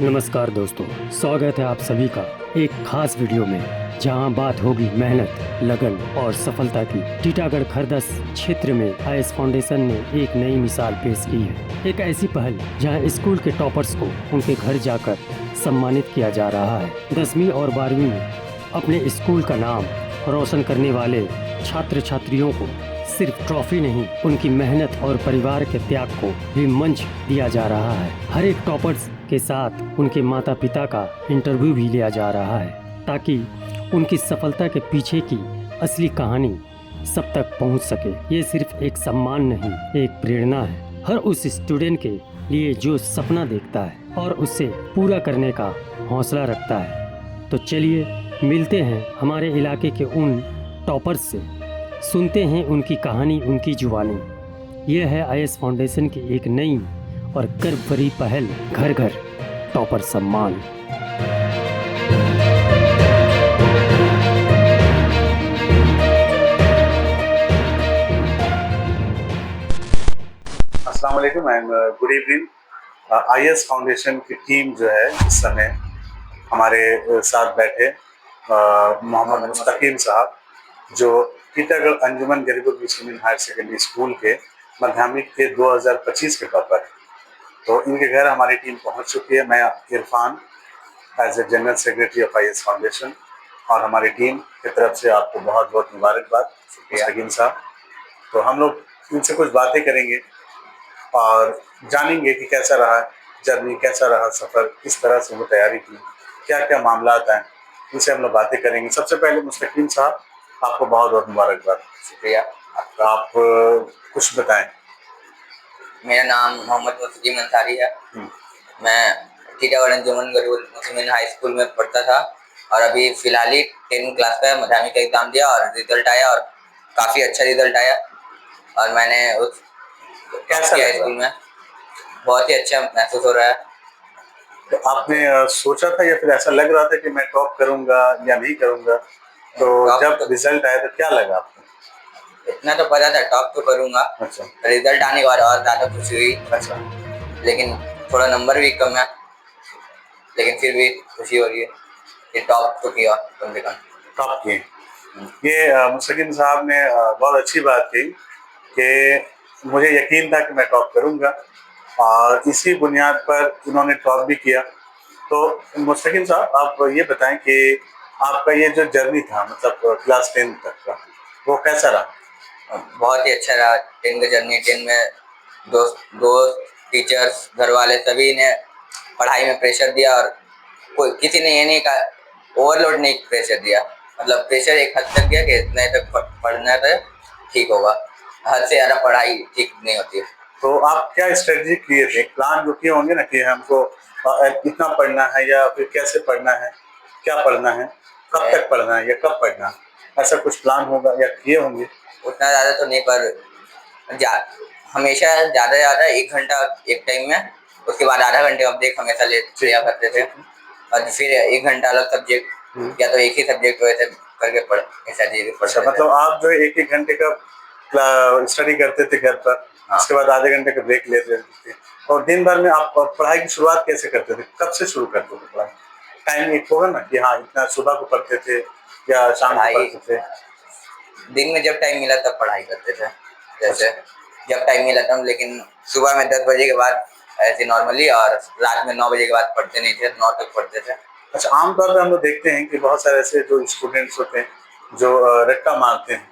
नमस्कार दोस्तों, स्वागत है आप सभी का एक खास वीडियो में जहां बात होगी मेहनत, लगन और सफलता की। टीटागढ़ खरदस क्षेत्र में आईएस फाउंडेशन ने एक नई मिसाल पेश की है। एक ऐसी पहल जहां स्कूल के टॉपर्स को उनके घर जाकर सम्मानित किया जा रहा है। 10वीं और 12वीं में अपने स्कूल का नाम रोशन करने वाले छात्र छात्रियों को सिर्फ ट्रॉफी नहीं, उनकी मेहनत और परिवार के त्याग को भी मंच दिया जा रहा है। हर एक टॉपर्स के साथ उनके माता पिता का इंटरव्यू भी लिया जा रहा है ताकि उनकी सफलता के पीछे की असली कहानी सब तक पहुंच सके। ये सिर्फ एक सम्मान नहीं, एक प्रेरणा है हर उस स्टूडेंट के लिए जो सपना देखता है और उसे पूरा करने का हौसला रखता है। तो चलिए मिलते हैं हमारे इलाके के उन टॉपर्स से, सुनते हैं उनकी कहानी, उनकी जुबानी। यह है आईएस फाउंडेशन की एक नई और गर्व भरी पहल, घर घर टॉपर सम्मान। अस्सलाम वालेकुम and good evening. IS foundation की टीम जो है इस समय हमारे साथ बैठे मोहम्मद मुस्तकीम साहब, जो टीटागढ़ अंजुमन गरीबुल मुस्लिमीन हायर सेकेंडरी स्कूल के माध्यमिक के 2025 के टॉपर हैं। तो इनके घर हमारी टीम पहुंच चुकी है। मैं Irfan as a general secretary of IS foundation और हमारी टीम की तरफ से आपको बहुत बहुत मुबारकबाद मुस्तकीम साहब। तो हम लोग इनसे कुछ बातें करेंगे और जानेंगे कि कैसा रहा जर्नी, कैसा रहा सफ़र, किस तरह से वो तैयारी की, क्या क्या मामला हैं, इनसे हम लोग बातें करेंगे। सबसे पहले मुस्तकीम साहब, आपको बहुत बहुत मुबारकबाद। शुक्रिया। आप कुछ बताएं। मेरा नाम मोहम्मद मुस्तकीम अंसारी है। मैं टीटागढ़ अंजुमन गरीबुल मुस्लिमीन हाई स्कूल में पढ़ता था और अभी फ़िलहाल ही 10th क्लास का माध्यमिक का एग्ज़ाम दिया और रिज़ल्ट आया और काफ़ी अच्छा रिज़ल्ट आया और मैंने उस कैसा किया स्कूल में, बहुत ही अच्छा महसूस हो रहा है। तो आपने सोचा था या फिर ऐसा लग रहा था कि मैं टॉप करूंगा या नहीं करूंगा? तो जब रिजल्ट आया तो क्या लगा आपको? इतना तो पता था टॉप तो करूंगा। अच्छा। रिजल्ट आने के बाद और ज़्यादा खुशी हुई। अच्छा। लेकिन थोड़ा नंबर भी कम है, लेकिन फिर भी खुशी हो रही है कि टॉप तो किया, कम से कम टॉप किए। ये मुस्तकीम साहब ने बहुत अच्छी बात कही कि मुझे यकीन था कि मैं टॉप करूंगा और इसी बुनियाद पर इन्होंने टॉप भी किया। तो मुस्तकीम साहब, आप ये बताएं कि आपका ये जो जर्नी था, मतलब क्लास 10 तक का, वो कैसा रहा? बहुत ही अच्छा रहा। 10 का जर्नी, 10 में दोस्त टीचर्स, घर वाले सभी ने पढ़ाई में प्रेशर दिया और कोई किसी ने ये नहीं कहा, ओवरलोड नहीं प्रेशर दिया। मतलब प्रेशर एक हद तक दिया कि इतने तक पढ़ना था, ठीक होगा। हद से ज़्यादा पढ़ाई ठीक नहीं होती है। तो आप क्या स्ट्रेटजी किए थे? प्लान जो किए होंगे ना कि हमको इतना पढ़ना है या फिर कैसे पढ़ना है, क्या पढ़ना है, कब तक पढ़ना है या कब पढ़ना है, ऐसा कुछ प्लान होगा या किए होंगे? उतना ज़्यादा तो नहीं, पर हमेशा ज़्यादा 1 घंटा एक टाइम में, उसके बाद आधा घंटे ऑफ ब्रेक हमेशा लिया करते थे और फिर 1 घंटा अलग सब्जेक्ट या तो एक ही सब्जेक्ट वैसे करके अच्छा, मतलब आप जो 1-1 घंटे का स्टडी करते थे घर पर। हाँ। उसके बाद आधे घंटे का ब्रेक लेते थे और दिन भर में आप पढ़ाई की शुरुआत कैसे करते थे? कब से शुरू करते थे पढ़ाई? टाइम एक होगा ना कि हाँ इतना सुबह को पढ़ते थे या शाम को पढ़ते थे? दिन में जब टाइम मिला तब पढ़ाई करते थे, जैसे जब टाइम मिला तब। लेकिन सुबह में 10 बजे के बाद ऐसे नॉर्मली, और रात में 9 बजे के बाद पढ़ते नहीं थे, 9 तक पढ़ते थे। अच्छा, आमतौर पर हम लोग देखते हैं कि बहुत सारे ऐसे जो स्टूडेंट्स होते हैं जो रट्टा मारते हैं,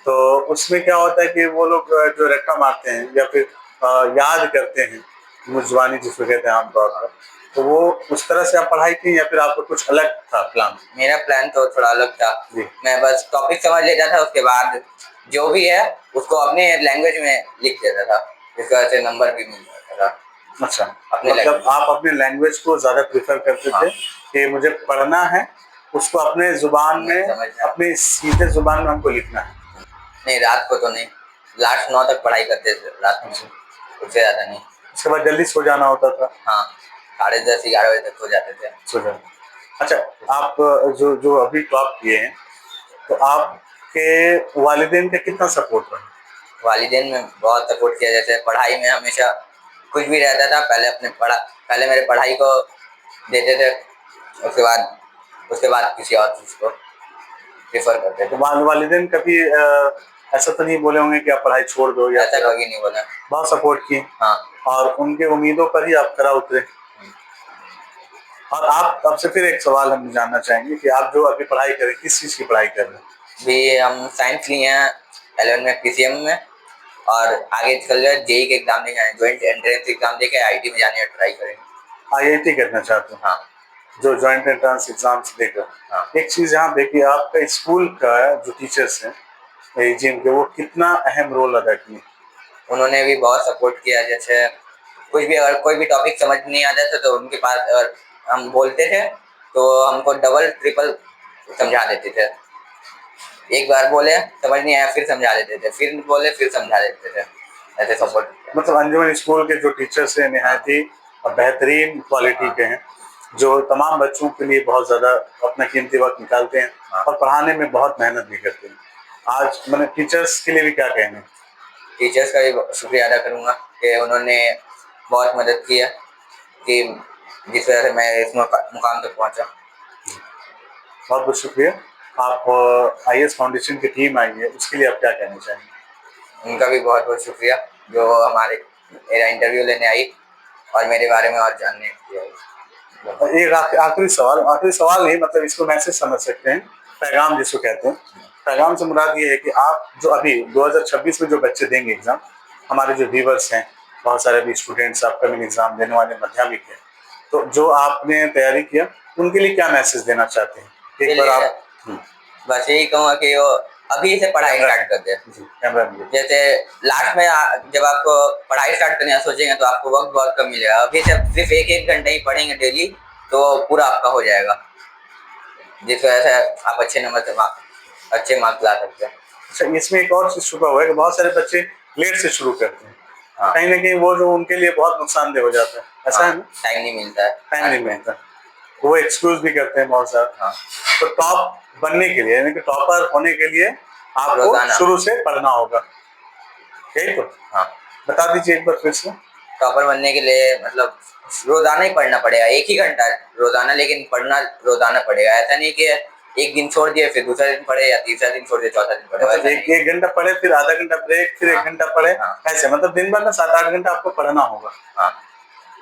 तो उसमें क्या होता है कि वो लोग जो रट्टा मारते हैं या फिर याद करते हैं, मुंजवानी जिसको कहते हैं आमतौर पर, तो वो उस तरह से आप पढ़ाई की या फिर आपको कुछ अलग था प्लान? मेरा प्लान तो थोड़ा अलग था। मैं बस टॉपिक समझ लेता था, उसके बाद जो भी है उसको अपने लैंग्वेज में लिख देता था, जिस वजह से नंबर भी मिल जाता था। अच्छा, मतलब आप अपने लैंग्वेज को ज़्यादा प्रेफर करते थे कि मुझे पढ़ना है, उसको अपने ज़ुबान में, अपने सीधे ज़ुबान में हमको लिखना है। नहीं, रात को तो नहीं, लास्ट 9 तक पढ़ाई करते थे रात में, उससे ज़्यादा नहीं। उसके बाद जल्दी सो जाना होता था? हाँ, 10:30-11 बजे तक सो जाते थे। सो जाते। अच्छा, आप जो जो अभी टॉप किए हैं, तो आपके वालिदैन का कितना सपोर्ट रहा? वालिदैन में बहुत सपोर्ट किया। जैसे पढ़ाई में हमेशा कुछ भी रहता था, पहले अपने पहले मेरे पढ़ाई को देते थे, उसके बाद किसी और चीज़ को प्रेफर करते तो थे। वालिदैन कभी ऐसा तो नहीं बोले होंगे कि आप पढ़ाई छोड़ दो, या ऐसा कभी नहीं बोला। बहुत सपोर्ट किए हाँ। और उनके उम्मीदों पर ही आप खरा उतरे। और आप, आपसे फिर एक सवाल हम जानना चाहेंगे कि आप जो अभी पढ़ाई कर रहे हैं, किस चीज़ की पढ़ाई कर रहे हैं? भी हम साइंस लिए हैं 11 में पीसीएम में, और आगे चल रहे जेई के एग्जाम देने जाए, ज्वाइंट एंट्रेंस एग्जाम देके आईआईटी में जाने का ट्राई करेंगे। आईआईटी करना चाहते हो? हाँ। जो ज्वाइंट एंट्रेंस एग्जाम्स देकर। हाँ। एक चीज़ यहाँ देखिए, आपका स्कूल का जो टीचर्स हैं एजीएम के, वो कितना अहम रोल अदा किए? उन्होंने भी बहुत सपोर्ट किया। जैसे कुछ भी, अगर कोई भी टॉपिक समझ नहीं आता था तो उनके पास अगर हम बोलते थे तो हमको डबल ट्रिपल समझा देते थे। एक बार बोले समझ नहीं आया, फिर समझा देते थे, फिर बोले फिर समझा देते थे, ऐसे सपोर्ट। मतलब अंजुमन स्कूल के जो टीचर्स हैं निहायत ही बेहतरीन क्वालिटी के हैं, जो तमाम बच्चों के लिए बहुत ज़्यादा अपना कीमती वक्त निकालते हैं और पढ़ाने में बहुत मेहनत भी करते हैं। आज मैंने टीचर्स के लिए भी क्या कहना है? टीचर्स का भी शुक्रिया अदा करूँगा कि उन्होंने बहुत मदद की है, कि जिस वजह से मैं इस मुकाम तक पहुँचा। बहुत बहुत शुक्रिया। आप आईएएस फाउंडेशन की टीम आई है, उसके लिए आप क्या कहना चाहेंगे? उनका भी बहुत बहुत शुक्रिया जो मेरा इंटरव्यू लेने आई और मेरे बारे में और जानने के लिए। एक आखिरी सवाल नहीं, मतलब इसको मैसेज समझ सकते हैं, पैगाम जिसको कहते हैं। पैगाम से मुराद ये है कि आप जो अभी 2026 में जो बच्चे देंगे एग्जाम, हमारे जो व्यूवर्स हैं, बहुत सारे भी स्टूडेंट्स अपकमिंग एग्जाम देने वाले माध्यमिक हैं, तो जो आपने तैयारी किया उनके लिए क्या मैसेज देना चाहते हैं? एक बार आप। बस यही कहूँगा कि वो अभी से पढ़ाई स्टार्ट कर दे। जैसे लास्ट में जब आप पढ़ाई स्टार्ट करने सोचेंगे तो आपको वक्त बहुत कम मिलेगा। अभी से सिर्फ एक घंटे ही पढ़ेंगे डेली तो पूरा आपका हो जाएगा, जिस वजह से आप अच्छे नंबर से अच्छे मार्क्स ला सकते हैं। अच्छा, इसमें एक और चीज छुपा हुआ है कि बहुत सारे बच्चे लेट से शुरू करते हैं। हाँ। कहीं ना कहीं वो जो उनके लिए बहुत नुकसानदेह हो जाता है, ऐसा हाँ, है ना? टाइम नहीं मिलता है। टाइम नहीं मिलता, वो एक्सक्यूज भी करते हैं बहुत सारा। हाँ। तो टॉप बनने के लिए, यानी कि टॉपर होने के लिए आपको रोजाना शुरू से पढ़ना होगा, यही तो? हाँ। बता दीजिए एक बार फिर से। टॉपर बनने के लिए मतलब रोजाना ही पढ़ना पड़ेगा, 1 ही घंटा रोजाना, लेकिन पढ़ना रोजाना पड़ेगा। ऐसा नहीं कि एक दिन छोड़ दिए फिर दूसरा दिन पढ़े, या तीसरा दिन छोड़ दिए चौथा दिन पढ़े। मतलब एक घंटा पढ़े, फिर आधा घंटा ब्रेक, फिर 1 घंटा पढ़े, ऐसे मतलब दिन भर में 7-8 घंटा आपको पढ़ना होगा। हाँ।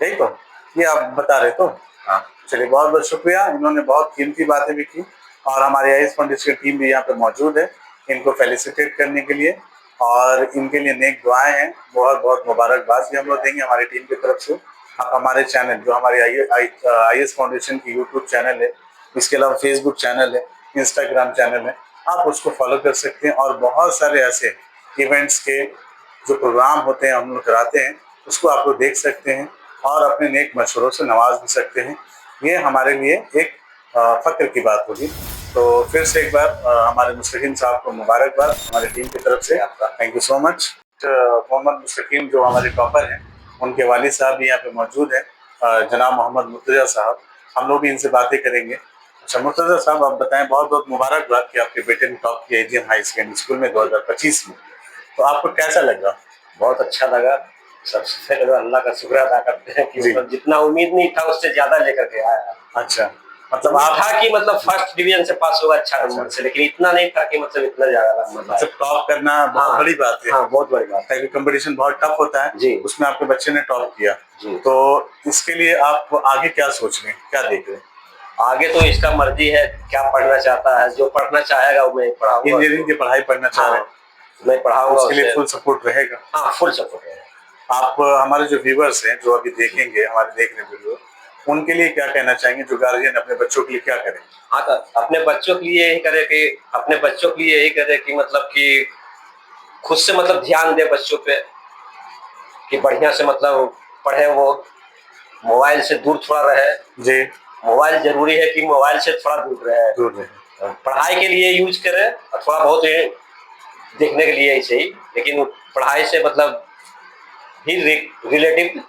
यही तो ये आप बता रहे तो? हाँ। चलिए, बहुत बहुत शुक्रिया, इन्होंने बहुत कीमती बातें भी की और हमारे आईएएस फाउंडेशन की टीम भी यहाँ पे मौजूद है इनको फेलिसिटेट करने के लिए, और इनके लिए नेक दुआएं हैं। बहुत बहुत मुबारकबाद भी हम लोग देंगे हमारी टीम की तरफ से। आप हमारे चैनल, जो हमारे आईएएस फाउंडेशन की यूट्यूब चैनल है, इसके अलावा फेसबुक चैनल है, इंस्टाग्राम चैनल है, आप उसको फॉलो कर सकते हैं। और बहुत सारे ऐसे इवेंट्स के जो प्रोग्राम होते हैं हम लोग कराते हैं, उसको आप लोग देख सकते हैं और अपने नेक मशवरों से नवाज भी सकते हैं। ये हमारे लिए एक फ़ख्र की बात होगी। तो फिर से एक बार हमारे मुस्तकीम साहब को मुबारकबाद हमारी टीम की तरफ से। आपका thank you so much. Mohammad Mustakeem जो हमारे टॉपर हैं, उनके वालिद साहब भी यहाँ पे मौजूद हैं, जनाब मोहम्मद मुर्तज़ा साहब। हम लोग भी इनसे बातें करेंगे। अच्छा मुर्तज़ा साहब, आप बताएं, बहुत बहुत मुबारकबाद कि आपके बेटे ने टॉप किया एजीएम हाई सेकेंडरी स्कूल में 2025 में, तो आपको कैसा लगा? बहुत अच्छा लगा। सबसे पहले अल्लाह का शुक्र अदा करते हैं कि मतलब जितना उम्मीद नहीं था उससे ज्यादा लेकर के आया। अच्छा, मतलब आप था कि मतलब फर्स्ट डिवीजन से पास होगा अच्छा नंबर से, लेकिन इतना नहीं था कि मतलब इतना ज्यादा मतलब टॉप करना बहुत बड़ी बात है। हाँ, बहुत बड़ी बात है। कंपटीशन बहुत टफ होता है जी, उसमें आपके बच्चे ने टॉप किया जी। तो इसके लिए आप आगे क्या सोच रहे हैं, क्या देख रहे हैं? आगे तो इसका मर्जी है, क्या पढ़ना चाहता है, जो पढ़ना चाहेगा वो मैं पढ़ाऊंगा। इंजीनियरिंग की पढ़ाई पढ़ना चाह रहे हैं, मैं पढ़ाऊंगा, उसके लिए फुल सपोर्ट रहेगा। हाँ, फुल सपोर्ट है। आप हमारे जो व्यूवर्स हैं, जो अभी देखेंगे हमारे देख रहे वीडियो, उनके लिए क्या कहना चाहेंगे, जो गार्जियन अपने बच्चों के लिए क्या करें? हाँ, तो अपने बच्चों के लिए यही करे कि मतलब कि खुद से मतलब ध्यान दे बच्चों पे, कि बढ़िया से मतलब पढ़े, वो मोबाइल से दूर थोड़ा रहे जी। मोबाइल जरूरी है कि मोबाइल से थोड़ा दूर रहे, पढ़ाई के लिए यूज करे और थोड़ा बहुत देखने के लिए ऐसे ही, लेकिन पढ़ाई से मतलब ही रिलेटिव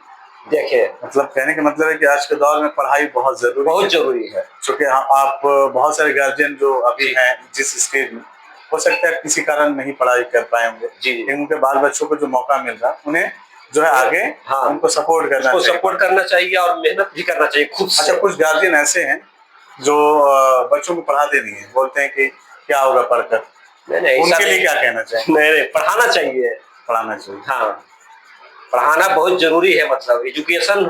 देखे। मतलब कहने का मतलब है कि आज के दौर में पढ़ाई बहुत जरूरी है। क्योंकि आप बहुत सारे गार्जियन जो अभी हैं जिस स्टेज में, हो सकता है किसी कारण नहीं पढ़ाई कर पाए होंगे जी, उनके बाल बच्चों को जो मौका मिल रहा, उन्हें जो है आगे हाँ, उनको सपोर्ट करना उसको चाहिए। सपोर्ट करना चाहिए और मेहनत भी करना चाहिए खुद से। अच्छा, कुछ गार्जियन ऐसे हैं जो बच्चों को पढ़ाते नहीं है, बोलते हैं कि क्या होगा पढ़कर, नहीं, उनके लिए क्या कहना चाहिए? नहीं, पढ़ाना चाहिए, पढ़ाना चाहिए। हाँ, पढ़ाना बहुत जरूरी है, मतलब एजुकेशन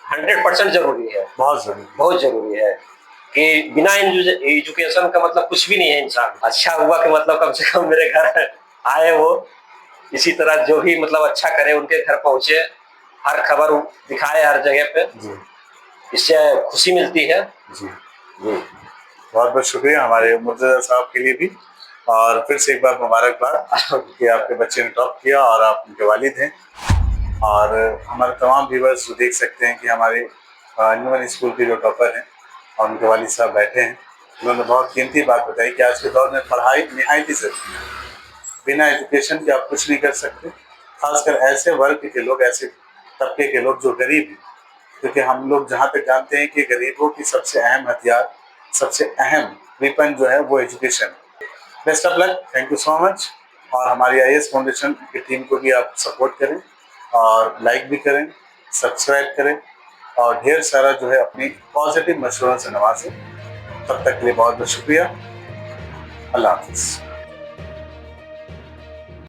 100% जरूरी है, बहुत जरूरी है कि बिना एजुकेशन का मतलब कुछ भी नहीं है इंसान। अच्छा हुआ कि मतलब कम से कम मेरे घर आए वो, इसी तरह जो भी मतलब अच्छा करे उनके घर पहुंचे, हर खबर दिखाए हर जगह पे, इससे खुशी मिलती है। जी बहुत बहुत शुक्रिया हमारे मुर्तजा साहब के लिए भी, और फिर से एक बार मुबारकबाद कि आपके बच्चे ने टॉप किया और आप उनके वालिद हैं। और हमारे तमाम व्यूवर्स जो देख सकते हैं कि हमारे न्यूमन स्कूल के जो टॉपर हैं और उनके वालिद साहब बैठे हैं, उन्होंने बहुत कीमती बात बताई कि आज के दौर में पढ़ाई निहायत ही ज़रूरी है। बिना एजुकेशन के आप कुछ नहीं कर सकते, खासकर ऐसे वर्ग के लोग, ऐसे तबके के लोग जो गरीब हैं, क्योंकि हम लोग जहाँ तक जानते हैं कि गरीबों की सबसे अहम हथियार, सबसे अहम वेपन जो है वो education. Best of luck, thank you so much. और हमारी IAS फाउंडेशन की टीम को भी आप सपोर्ट करें और लाइक भी करें, सब्सक्राइब करें और ढेर सारा जो है अपनी पॉजिटिव मशवरों से नवाजें। तब तक के लिए बहुत बहुत शुक्रिया। अल्लाह हाफिज़।